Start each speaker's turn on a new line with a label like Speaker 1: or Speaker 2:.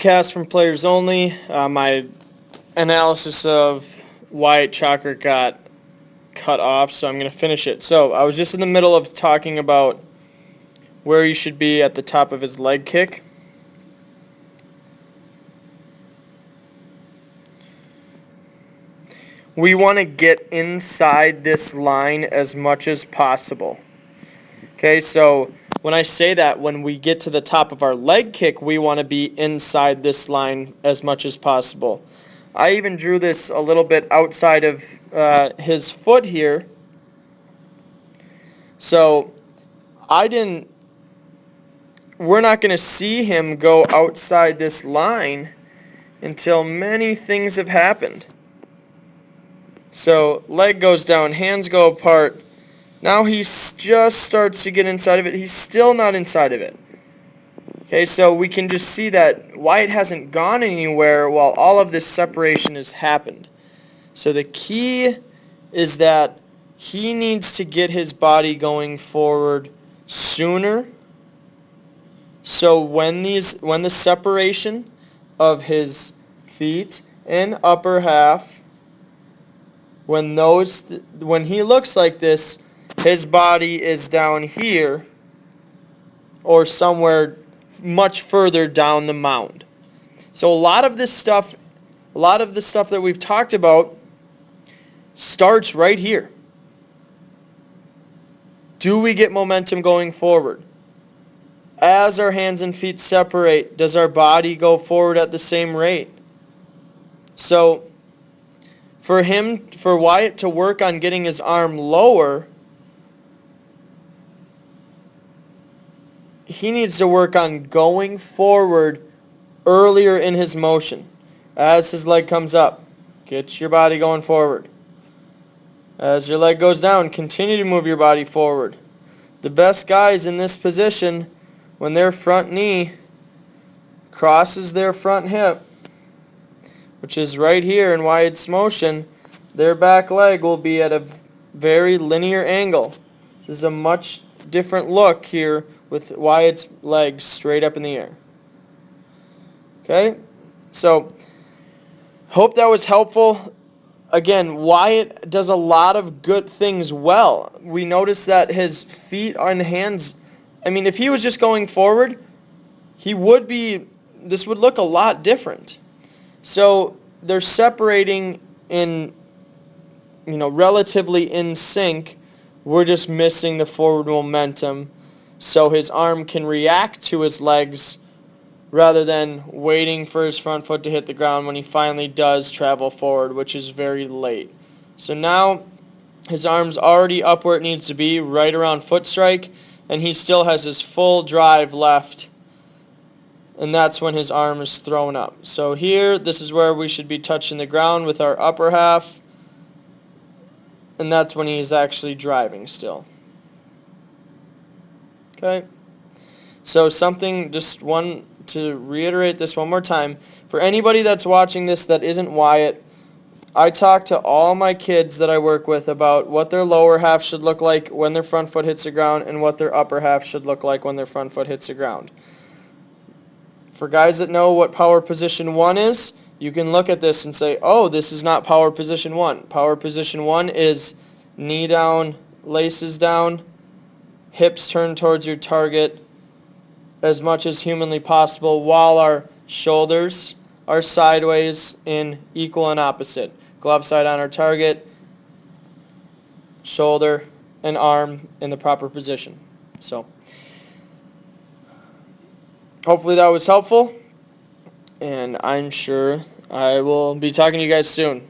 Speaker 1: cast from Players Only. My analysis of Wyatt Chochrek got cut off, so I'm going to finish it. So I was just in the middle of talking about where he should be at the top of his leg kick. We want to get inside this line as much as possible. Okay, so when I say that, when we get to the top of our leg kick, we want to be inside this line as much as possible. I even drew this a little bit outside of his foot here. So we're not going to see him go outside this line until many things have happened. So leg goes down, hands go apart. Now he just starts to get inside of it. He's still not inside of it. Okay, so we can just see that Wyatt hasn't gone anywhere while all of this separation has happened. So the key is that he needs to get his body going forward sooner. So when the separation of his feet and upper half, when he looks like this, his body is down here or somewhere much further down the mound. So a lot of the stuff that we've talked about starts right here. Do we get momentum going forward? As our hands and feet separate, does our body go forward at the same rate? So for Wyatt to work on getting his arm lower, he needs to work on going forward earlier in his motion. As his leg comes up, get your body going forward. As your leg goes down, continue to move your body forward. The best guys in this position, when their front knee crosses their front hip, which is right here in Wyatt's motion, their back leg will be at a very linear angle. This is a much different look here with Wyatt's legs straight up in the air. Okay, so hope that was helpful. Again, Wyatt does a lot of good things well. We notice that his feet and hands, if he was just going forward, this would look a lot different. So they're separating in, relatively in sync. We're just missing the forward momentum, so his arm can react to his legs rather than waiting for his front foot to hit the ground when he finally does travel forward, which is very late. So now his arm's already up where it needs to be, right around foot strike, and he still has his full drive left, and that's when his arm is thrown up. So here, this is where we should be touching the ground with our upper half, and that's when he's actually driving still. Okay, so to reiterate this one more time, for anybody that's watching this that isn't Wyatt, I talk to all my kids that I work with about what their lower half should look like when their front foot hits the ground and what their upper half should look like when their front foot hits the ground. For guys that know what power position 1 is, you can look at this and say, oh, this is not power position 1. Power position 1 is knee down, laces down, hips turned towards your target as much as humanly possible while our shoulders are sideways in equal and opposite. Glove side on our target, shoulder and arm in the proper position. So hopefully that was helpful, and I'm sure I will be talking to you guys soon.